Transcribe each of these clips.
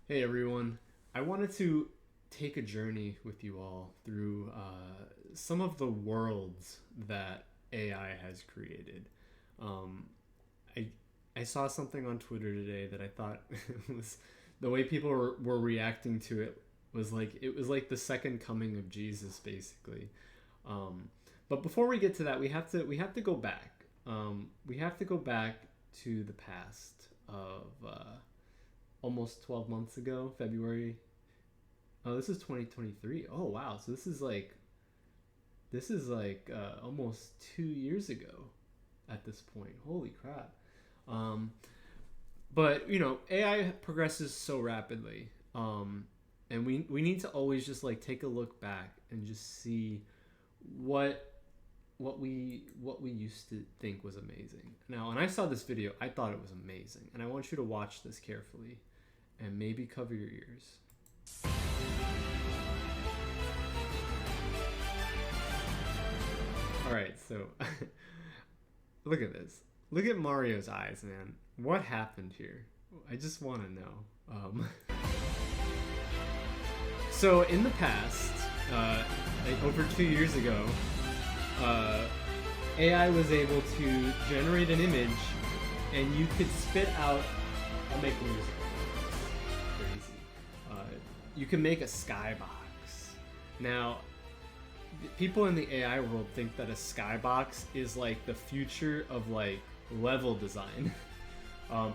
Hey everyone, I wanted to take a journey with you all through some of the worlds that AI has created. Um, I I saw something on Twitter today that I thought was the way people were reacting to it was like the second coming of Jesus, basically. Um, but before we get to that, we have to go back. We have to go back to the past of almost 12 months ago, February. Oh, this is 2023. Oh wow, so this is like almost 2 years ago at this point. Holy crap! Um, but AI progresses so rapidly, and we need to always just like take a look back and just see what what we used to think was amazing. Now, when I saw this video, I thought it was amazing, and I want you to watch this carefully and maybe cover your ears. All right, so look at this. Look at Mario's eyes, man. What happened here? I just want to know. So in the past, like over 2 years ago, uh, AI was able to generate an image, and you could spit out. I'll make music. Crazy. You can make a skybox. Now, people in the AI world think that a skybox is like the future of like level design. um,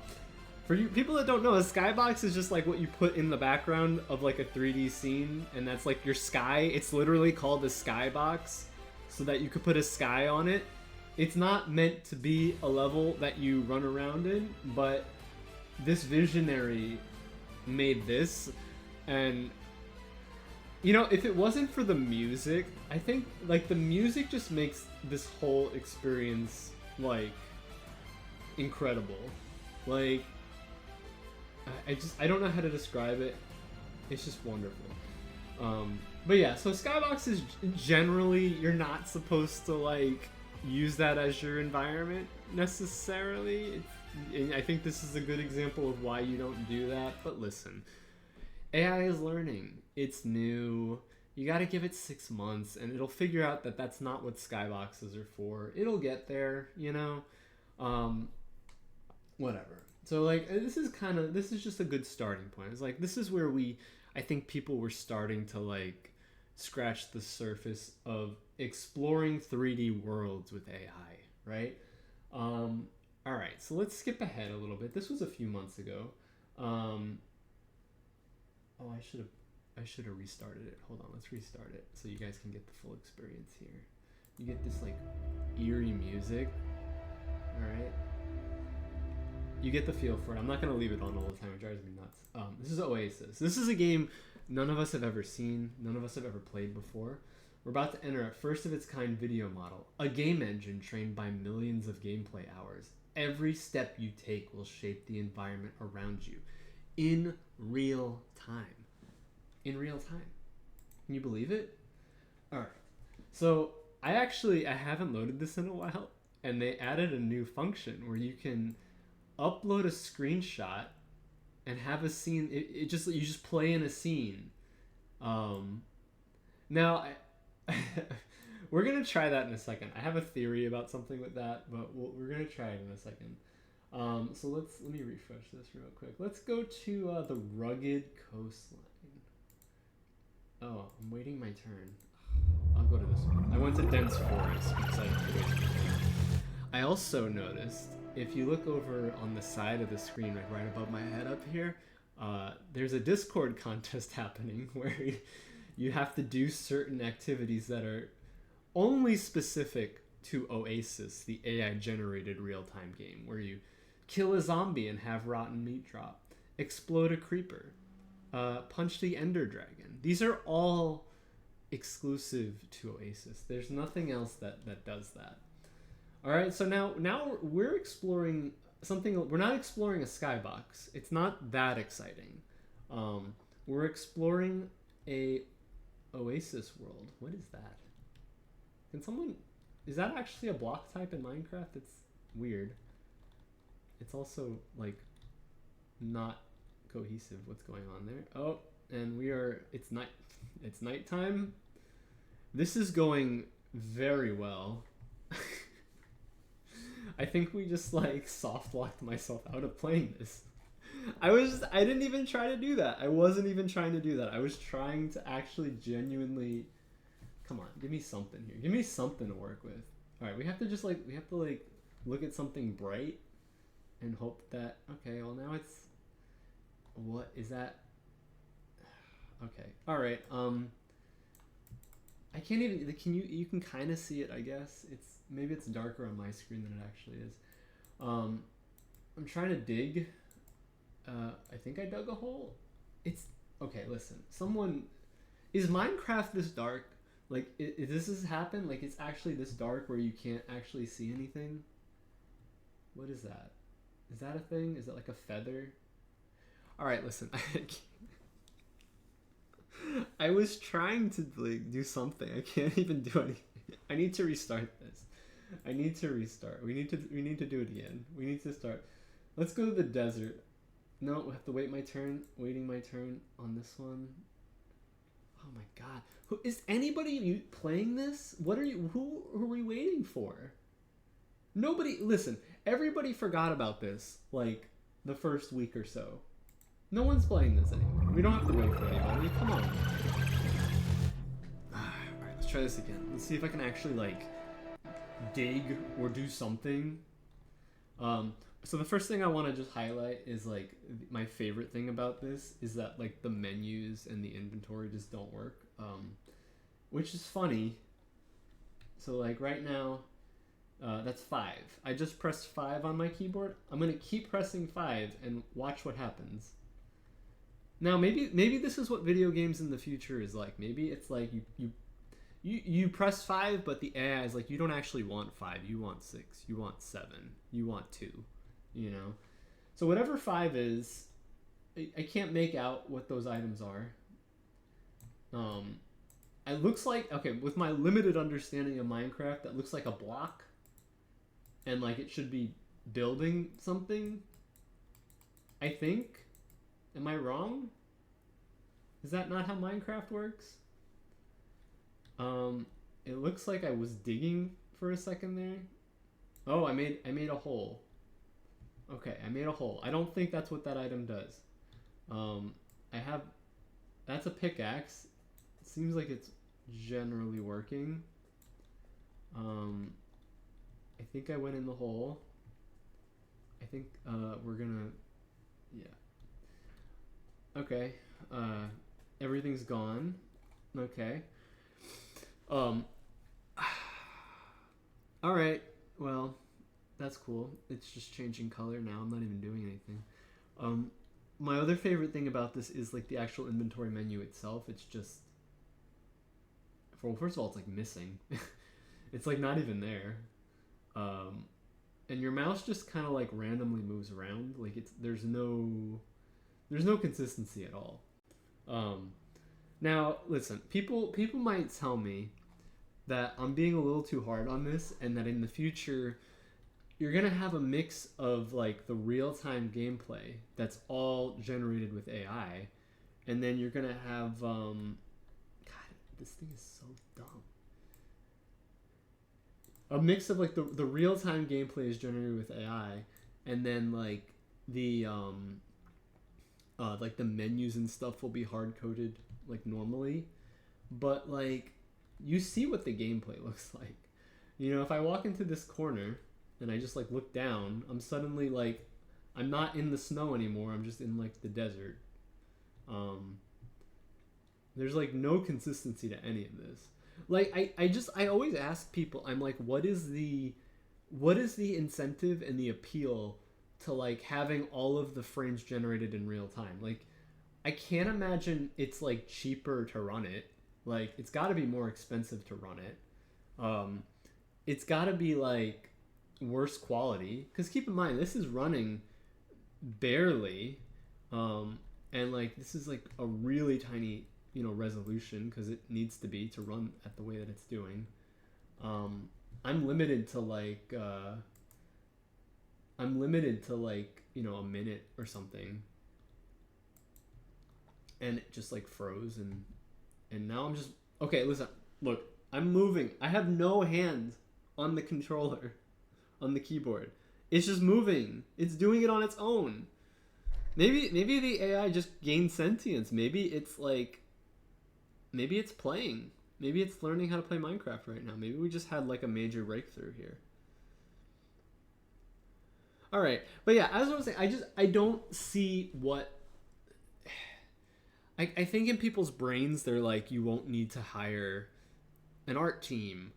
for you people that don't know, a skybox is just like what you put in the background of like a 3D scene, and that's like your sky. It's literally called a skybox, so that you could put a sky on it. It's not meant to be a level that you run around in, but this visionary made this, and if it wasn't for the music, I think like the music just makes this whole experience like incredible. Like I don't know how to describe it. It's just wonderful. But yeah, so Skybox is generally you're not supposed to like use that as your environment necessarily. And I think this is a good example of why you don't do that. But listen, AI is learning. It's new. You got to give it 6 months, and it'll figure out that that's not what skyboxes are for. It'll get there, Um, whatever. So like, this is just a good starting point. It's like this is where I think people were starting to like scratch the surface of exploring 3D worlds with AI, right? All right, so let's skip ahead a little bit. This was a few months ago. Um, Oh, I should have restarted it. Hold on, let's restart it so you guys can get the full experience here. You get this like eerie music. All right. You get the feel for it. I'm not gonna leave it on all the time. It drives me nuts. This is Oasis. This is a game none of us have ever seen. None of us have ever played before. We're about to enter a first of its kind video model, a game engine trained by millions of gameplay hours. Every step you take will shape the environment around you in real time. In real time. Can you believe it? All right. So I haven't loaded this in a while, and they added a new function where you can upload a screenshot and have a scene. It just you just play in a scene. Um, now we're gonna try that in a second. I have a theory about something with that, but we're gonna try it in a second. So let me refresh this real quick. Let's go to the rugged coastline. Oh, I'm waiting my turn. I'll go to this one. I went to dense forest because I also noticed if you look over on the side of the screen, like right above my head up here, there's a Discord contest happening where you have to do certain activities that are only specific to Oasis, the AI generated real time game, where you kill a zombie and have rotten meat drop, explode a creeper, punch the Ender Dragon. These are all exclusive to Oasis. There's nothing else that does that. All right, so now we're exploring something. We're not exploring a skybox. It's not that exciting. We're exploring a Oasis world. What is that? Can someone? Is that actually a block type in Minecraft? It's weird. It's also like not cohesive. What's going on there? Oh, and it's nighttime. This is going very well. I think we just like soft locked myself out of playing this. I didn't even try to do that. I wasn't even trying to do that. I was trying to actually genuinely, come on, give me something here. Give me something to work with. All right, we have to look at something bright and hope that, okay, well now it's, what is that? Okay. All right. I can't even, you can kind of see it, I guess. Maybe it's darker on my screen than it actually is. I'm trying to dig. I think I dug a hole. Okay, listen. Is Minecraft this dark? Like, this has happened? Like, it's actually this dark where you can't actually see anything? What is that? Is that a thing? Is it like a feather? Alright, listen. I was trying to like do something. I can't even do anything. I need to restart this. I need to restart. We need to do it again. We need to start. Let's go to the desert. No, we have to wait my turn. Waiting my turn on this one. Oh my god. Is anybody playing this? Who are we waiting for? Nobody, listen, everybody forgot about this like the first week or so. No one's playing this anymore. We don't have to wait for anybody. Come on. Alright, let's try this again. Let's see if I can actually like dig or do something. So the first thing I want to just highlight is like my favorite thing about this is that like the menus and the inventory just don't work, which is funny. So like right now, that's 5. I just pressed 5 on my keyboard. I'm gonna keep pressing 5 and watch what happens. Now maybe this is what video games in the future is like. Maybe it's like you press 5, but the AI is like, you don't actually want 5. You want 6. You want 7. You want 2. You know? So whatever 5 is, I can't make out what those items are. It looks like, okay, with my limited understanding of Minecraft, that looks like a block. And like it should be building something. I think. Am I wrong? Is that not how Minecraft works? It looks like I was digging for a second there. Oh, I made a hole. Okay, I made a hole. I don't think that's what that item does. That's a pickaxe. It seems like it's generally working. I think I went in the hole. I think we're gonna, yeah. Okay, everything's gone. Okay. Alright, well, that's cool. It's just changing color now. I'm not even doing anything. My other favorite thing about this is like the actual inventory menu itself. It's just, well, first of all, it's like missing. It's like not even there. And your mouse just kind of like randomly moves around. Like there's no consistency at all. Now listen, people might tell me that I'm being a little too hard on this, and that in the future you're gonna have a mix of like the real-time gameplay that's all generated with AI, and then you're gonna have God, this thing is so dumb. A mix of like the real-time gameplay is generated with AI, and then like the menus and stuff will be hard-coded like normally, but like you see what the gameplay looks like. You know, if I walk into this corner and I just like look down, I'm suddenly like, I'm not in the snow anymore. I'm just in like the desert. There's like no consistency to any of this. Like I always ask people, I'm like, what is the incentive and the appeal to like having all of the frames generated in real time? Like, I can't imagine it's like cheaper to run it. Like, it's got to be more expensive to run it. It's got to be like worse quality, because keep in mind, this is running barely, and like this is like a really tiny, you know, resolution, because it needs to be to run at the way that it's doing. I'm limited to like you know, a minute or something. and it just like froze, and now I'm just okay. Listen, look, I'm moving. I have no hands on the controller, on the keyboard. It's just moving. It's doing it on its own. Maybe the AI just gained sentience. Maybe it's playing. Maybe it's learning how to play Minecraft right now. Maybe we just had like a major breakthrough here. All right, but yeah, as I was saying, I don't see what. I think in people's brains they're like, you won't need to hire an art team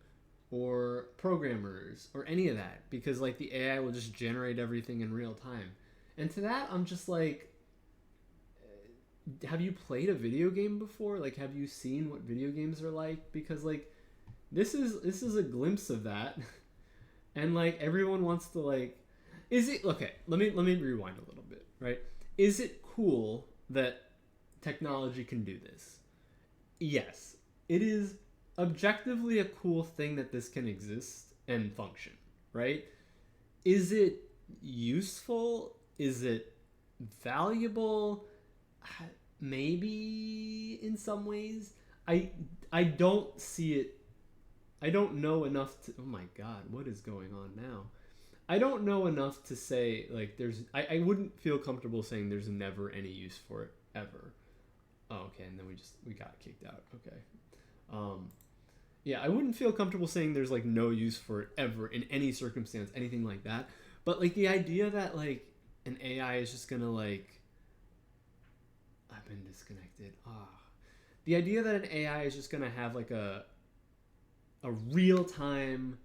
or programmers or any of that because like the AI will just generate everything in real time. And to that, I'm just like, have you played a video game before? Like, have you seen what video games are like? Because like, this is a glimpse of that, and like everyone wants to like, is it okay? Let me rewind a little bit, right? Is it cool that technology can do this? Yes, it is objectively a cool thing that this can exist and function, right? Is it useful? Is it valuable? Maybe in some ways. I don't see it. I don't know enough to. Oh my god, what is going on now? I don't know enough to say like there's. I wouldn't feel comfortable saying there's never any use for it ever. Oh, okay, and then we got kicked out. Okay. Yeah, I wouldn't feel comfortable saying there's like no use for it ever in any circumstance, anything like that. But like the idea that like an AI is just gonna like, I've been disconnected. The idea that an AI is just gonna have like a real time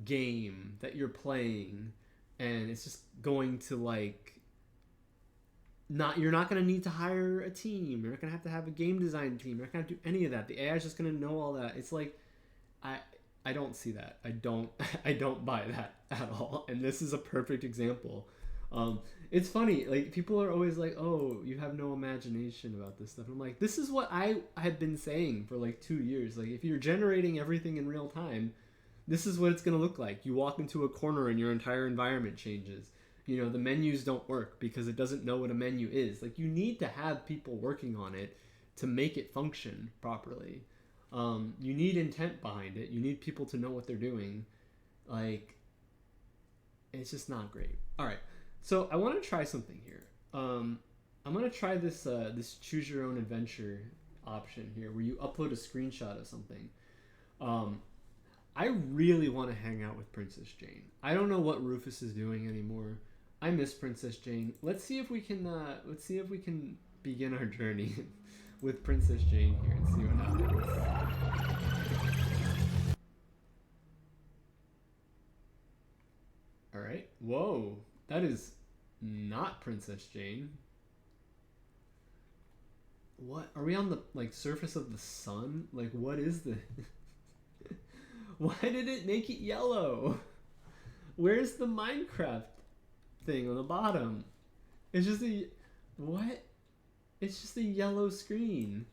game that you're playing, and it's just going to like you're not going to need to hire a team. You're not going to have a game design team. You're not going to do any of that. The AI is just going to know all that. It's like, I don't see that. I don't buy that at all. And this is a perfect example. It's funny. Like people are always like, oh, you have no imagination about this stuff. And I'm like, this is what I had been saying for like 2 years. Like if you're generating everything in real time, this is what it's going to look like. You walk into a corner and your entire environment changes. You know, the menus don't work because it doesn't know what a menu is. Like, you need to have people working on it to make it function properly. You need intent behind it. You need people to know what they're doing. Like, it's just not great. All right, so I want to try something here. I'm going to try this this choose your own adventure option here where you upload a screenshot of something. I really want to hang out with Princess Jane. I don't know what Rufus is doing anymore. I miss Princess Jane. Let's see if we can begin our journey with Princess Jane here and see what happens. All right. Whoa, that is not Princess Jane. What? Are we on the like surface of the sun? Like what is this? Why did it make it yellow? Where's the Minecraft thing on the bottom? It's just a... What? It's just a yellow screen.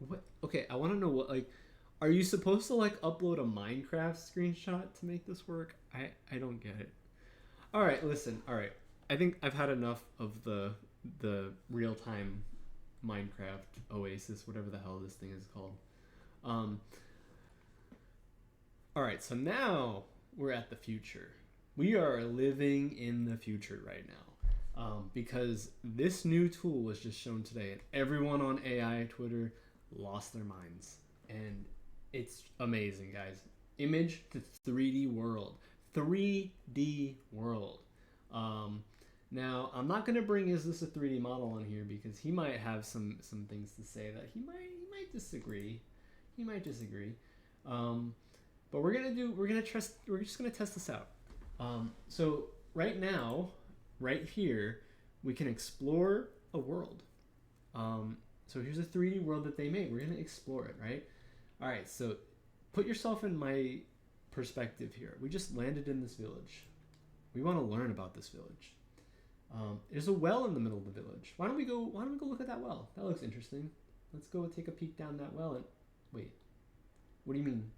What? Okay, I want to know what, like... Are you supposed to, like, upload a Minecraft screenshot to make this work? I don't get it. Alright, listen. Alright. I think I've had enough of the real-time Minecraft Oasis, whatever the hell this thing is called. Alright, so now we're at the future. We are living in the future right now. Because this new tool was just shown today, and everyone on AI Twitter lost their minds. And it's amazing, guys. Image to 3D world. 3D world. Now, I'm not going to bring Is This a 3D Model on here because he might have some things to say that he might disagree. He might disagree. But we're just gonna test this out. So right now, right here, we can explore a world. So here's a 3D world that they made. We're gonna explore it, right? All right, so put yourself in my perspective here. We just landed in this village. We want to learn about this village. There's a well in the middle of the village. Why don't we go look at that well? That looks interesting. Let's go take a peek down that well and wait. What do you mean?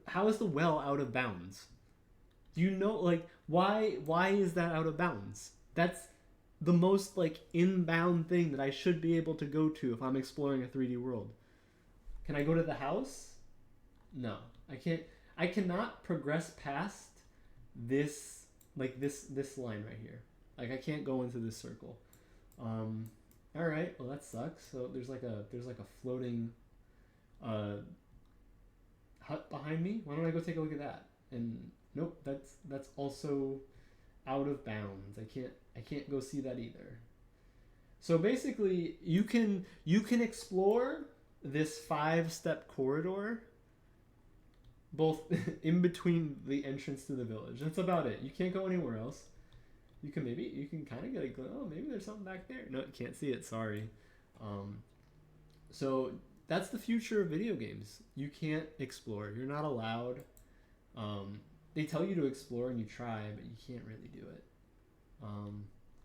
How is the well out of bounds? Do you know, like, why is that out of bounds? the most like inbound thing that I should be able to go to if I'm exploring a 3D world. Can I go to the house? No, I can't. I cannot progress past this, like this line right here. Like I can't go into this circle. All right, well that sucks. So there's like a floating hut behind me. Why don't I go take a look at that? And nope, that's also out of bounds. I can't go see that either. So basically, you can explore this 5-step corridor both in between the entrance to the village. That's about it. You can't go anywhere else. You can kind of get a glimpse. Oh, maybe there's something back there. No, you can't see it. Sorry. So that's the future of video games. You can't explore. You're not allowed. They tell you to explore and you try, but you can't really do it.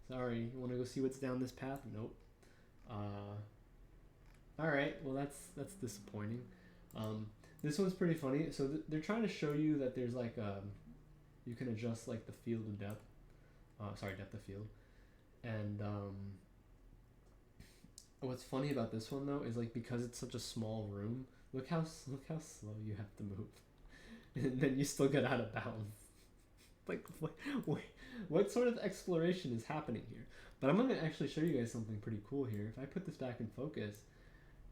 Sorry. You want to go see what's down this path? Nope. All right. Well, that's disappointing. This one's pretty funny. So they're trying to show you that there's like you can adjust like the field of depth. Depth of field. And what's funny about this one though is like because it's such a small room. Look how slow you have to move, and then you still get out of bounds. Like what sort of exploration is happening here? But I'm gonna actually show you guys something pretty cool here. If I put this back in focus,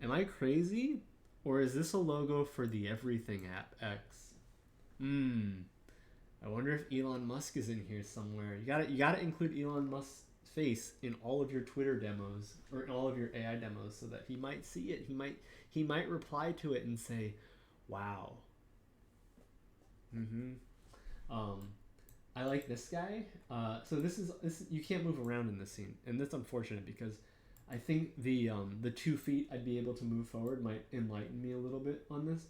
am I crazy? Or is this a logo for the Everything app X? I wonder if Elon Musk is in here somewhere. You gotta include Elon Musk's face in all of your Twitter demos or in all of your AI demos so that he might see it. He might reply to it and say, "Wow." I like this guy. So this you can't move around in this scene, and that's unfortunate because I think the 2 feet I'd be able to move forward might enlighten me a little bit on this.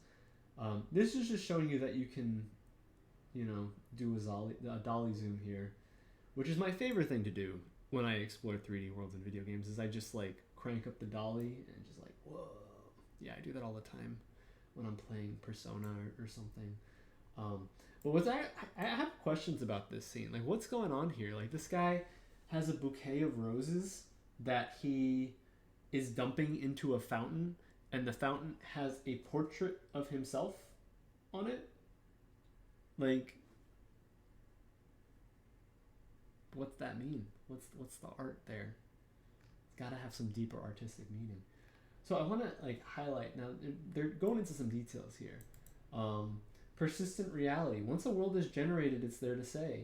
This is just showing you that you can, do a dolly zoom here, which is my favorite thing to do when I explore 3D worlds in video games. Is I just like crank up the dolly and just like whoa. Yeah, I do that all the time when I'm playing Persona or something. But I have questions about this scene. Like, what's going on here? Like, this guy has a bouquet of roses that he is dumping into a fountain, and the fountain has a portrait of himself on it. Like, what's that mean? What's the art there? It's got to have some deeper artistic meaning. So I want to like highlight now. They're going into some details here. Persistent reality. Once a world is generated, it's there to stay.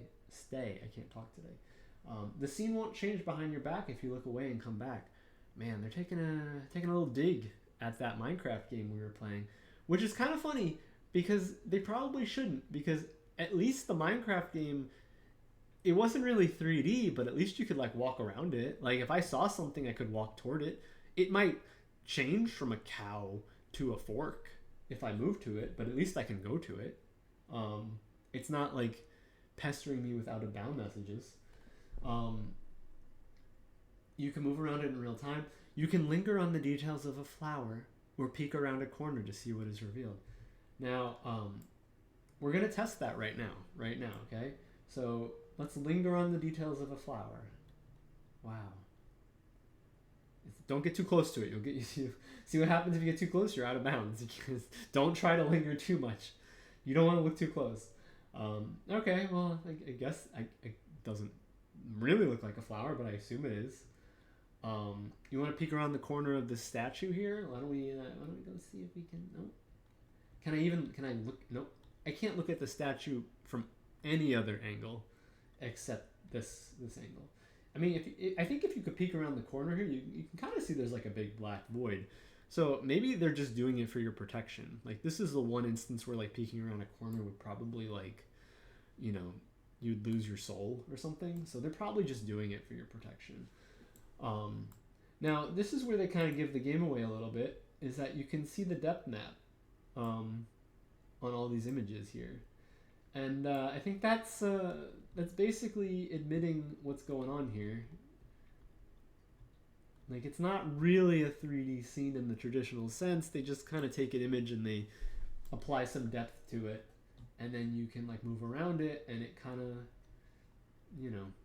I can't talk today. The scene won't change behind your back if you look away and come back. Man, they're taking a little dig at that Minecraft game we were playing, which is kind of funny because they probably shouldn't, because at least the Minecraft game, it wasn't really 3D, but at least you could like walk around it. Like if I saw something, I could walk toward it. It might change from a cow to a fork if I move to it, but at least I can go to it. It's not like pestering me with out of bound messages. You can move around it in real time. You can linger on the details of a flower or peek around a corner to see what is revealed. Now, we're going to test that right now, okay? So let's linger on the details of a flower. Wow. Don't get too close to it. You'll get see what happens if you get too close. You're out of bounds. Don't try to linger too much. You don't want to look too close. Okay, well, I guess it doesn't really look like a flower, but I assume it is. You want to peek around the corner of the statue here? Why don't we go see if we can? Nope. Can I look? Nope. I can't look at the statue from any other angle except this angle. I mean, I think if you could peek around the corner here, you can kind of see there's like a big black void. So maybe they're just doing it for your protection. Like this is the one instance where like peeking around a corner would probably like, you'd lose your soul or something. So they're probably just doing it for your protection. Now this is where they kind of give the game away a little bit, is that you can see the depth map on all these images here. And I think that's basically admitting what's going on here. Like, it's not really a 3D scene in the traditional sense. They just kind of take an image and they apply some depth to it. And then you can, like, move around it, and it kind of,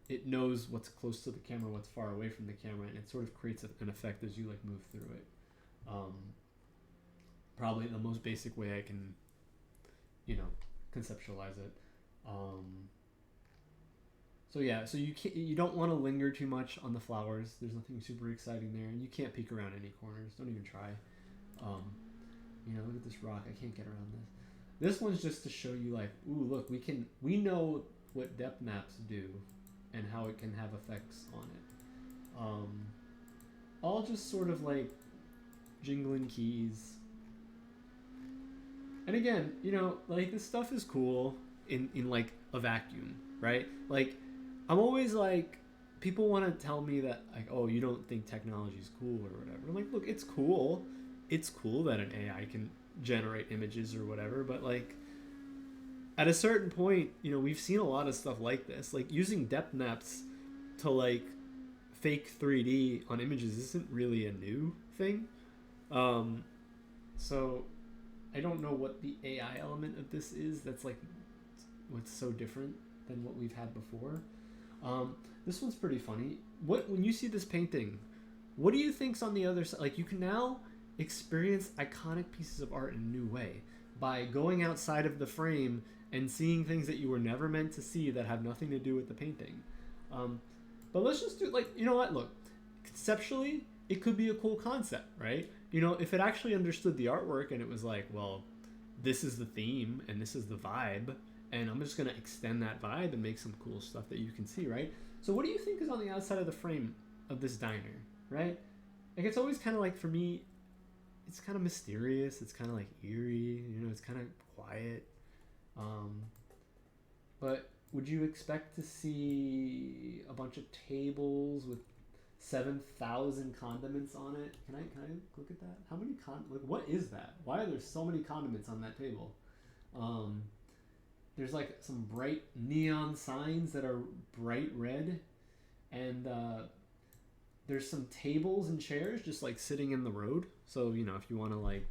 it knows what's close to the camera, what's far away from the camera, and it sort of creates an effect as you like move through it. Probably the most basic way I can, conceptualize it. So yeah, so you don't want to linger too much on the flowers. There's nothing super exciting there, and you can't peek around any corners. Don't even try. Look at this rock. I can't get around this. This one's just to show you like, ooh, look, we know what depth maps do, and how it can have effects on it. All just sort of like jingling keys. And again, like this stuff is cool in like a vacuum, right? Like I'm always like, people want to tell me that like, oh, you don't think technology is cool or whatever. I'm like, look, it's cool. It's cool that an AI can generate images or whatever, but like at a certain point, we've seen a lot of stuff like this. Like using depth maps to like fake 3D on images isn't really a new thing. So I don't know what the AI element of this is that's like what's so different than what we've had before. This one's pretty funny. When you see this painting, what do you think's on the other side? Like you can now experience iconic pieces of art in a new way by going outside of the frame and seeing things that you were never meant to see that have nothing to do with the painting. But let's just do like, you know what? Look, conceptually, it could be a cool concept, right? If it actually understood the artwork and it was like, well, this is the theme and this is the vibe, and I'm just going to extend that vibe and make some cool stuff that you can see, right? So what do you think is on the outside of the frame of this diner, right? Like it's always kind of like, for me, it's kind of mysterious. It's kind of like eerie, it's kind of quiet. But would you expect to see a bunch of tables with 7,000 condiments on it? Can I look at that? How many what is that? Why are there so many condiments on that table? There's like some bright neon signs that are bright red, and there's some tables and chairs just like sitting in the road. So if you want to like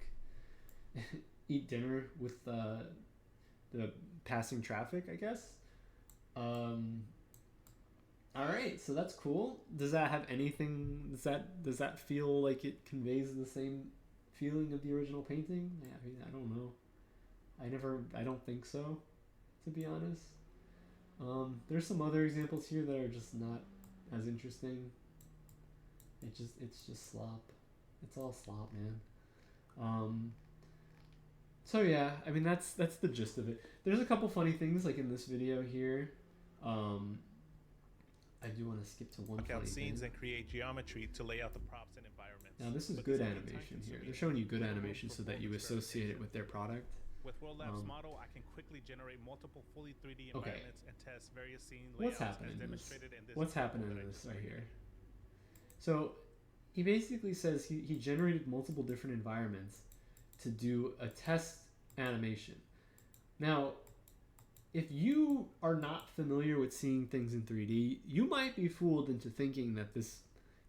eat dinner with the passing traffic, I guess. All right, so that's cool. Does that have anything? Does that feel like it conveys the same feeling of the original painting? Yeah, I mean, I don't know. I don't think so, to be honest. There's some other examples here that are just not as interesting. It's just slop. It's all slop, man. So yeah, I mean that's the gist of it. There's a couple funny things like in this video here. I do want to skip to one funny scenes thing. And create geometry to lay out the props and environments. Now this is good animation here. They're showing you good animation so that you associate it with their product. With World Labs model, I can quickly generate multiple fully 3D environments and test various scene layouts as demonstrated in this. What's happening in this right here? So he basically says he generated multiple different environments to do a test animation. Now, if you are not familiar with seeing things in 3D, you might be fooled into thinking that this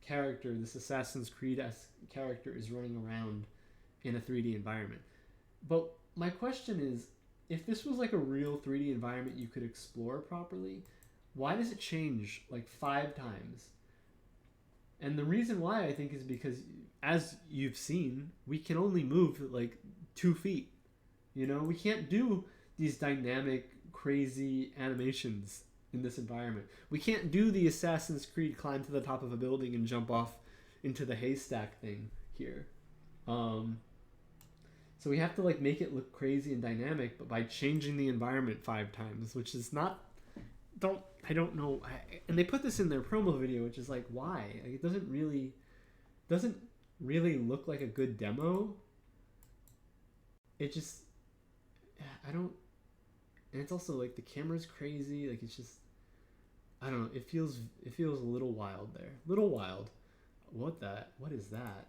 character, this Assassin's Creed-esque character, is running around in a 3D environment. But my question is, if this was like a real 3D environment you could explore properly, why does it change like 5 times? And the reason why, I think, is because, as you've seen, we can only move like 2 feet. We can't do these dynamic, crazy animations in this environment. We can't do the Assassin's Creed climb to the top of a building and jump off into the haystack thing here. So we have to like make it look crazy and dynamic, but by changing the environment 5 times, which is not... I don't know. And they put this in their promo video, which is like, why? Like, it doesn't really look like a good demo. It just... I don't... And it's also like the camera's crazy. Like it's just... I don't know. It feels a little wild there. Little wild. What is that?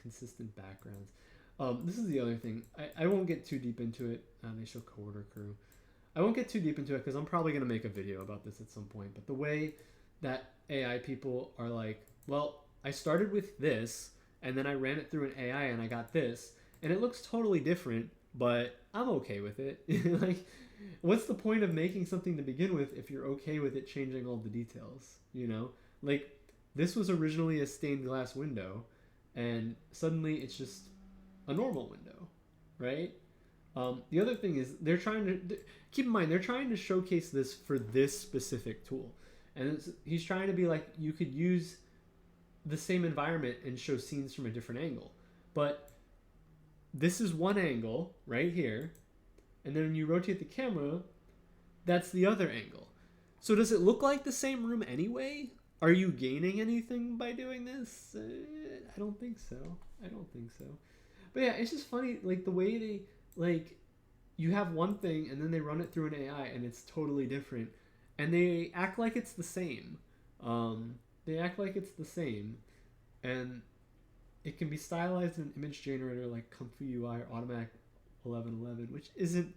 Consistent backgrounds. This is the other thing. I won't get too deep into it. They show coworker crew. I won't get too deep into it because I'm probably going to make a video about this at some point. But the way that AI people are like, well, I started with this, and then I ran it through an AI, and I got this, and it looks totally different, but I'm okay with it. Like, what's the point of making something to begin with if you're okay with it changing all the details? You know, like this was originally a stained glass window, and suddenly it's just a normal window, right? The other thing is they're trying to keep in mind they're trying to showcase this for this specific tool, and he's trying to be like you could use the same environment and show scenes from a different angle, but this is one angle right here, and then when you rotate the camera, that's the other angle. So does it look like the same room anyway? Are you gaining anything by doing this? I don't think so. I don't think so. But yeah, it's just funny, like the way they like you have one thing and then they run it through an AI and it's totally different, and they act like it's the same. They act like it's the same, and it can be stylized in an image generator like Comfy UI or Automatic 1111, which isn't.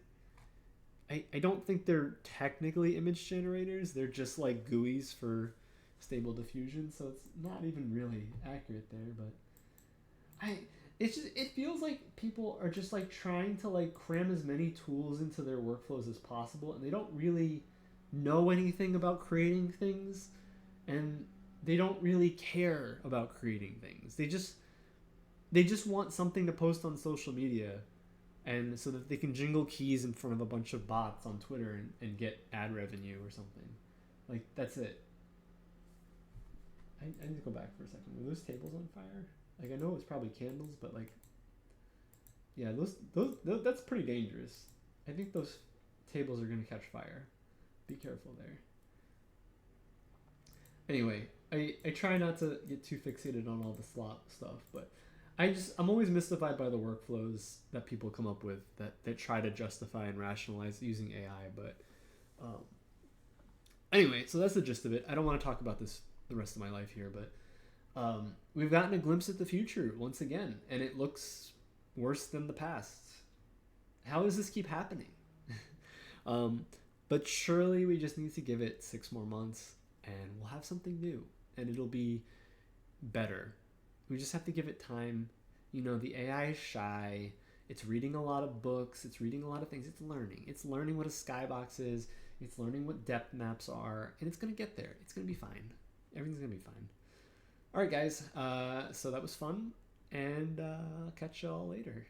I don't think they're technically image generators. They're just like GUIs for Stable Diffusion, so it's not even really accurate there. But it feels like people are just like trying to like cram as many tools into their workflows as possible, and they don't really know anything about creating things, and they don't really care about creating things. They just want something to post on social media, and so that they can jingle keys in front of a bunch of bots on Twitter and get ad revenue or something. Like, that's it. I need to go back for a second. Were those tables on fire? Like, I know it's probably candles, but like, yeah, those that's pretty dangerous. I think those tables are gonna catch fire. Be careful there. Anyway, I try not to get too fixated on all the slop stuff, but I'm always mystified by the workflows that people come up with that try to justify and rationalize using AI. But anyway, so that's the gist of it. I don't want to talk about this the rest of my life here, but we've gotten a glimpse at the future once again, and it looks worse than the past. How does this keep happening? But surely we just need to give it 6 more months, and we'll have something new, and it'll be better. We just have to give it time. You know, the AI is shy. It's reading a lot of books. It's reading a lot of things. It's learning. It's learning what a skybox is. It's learning what depth maps are. And it's going to get there. It's going to be fine. Everything's going to be fine. All right, guys. So that was fun. And I'll catch y'all later.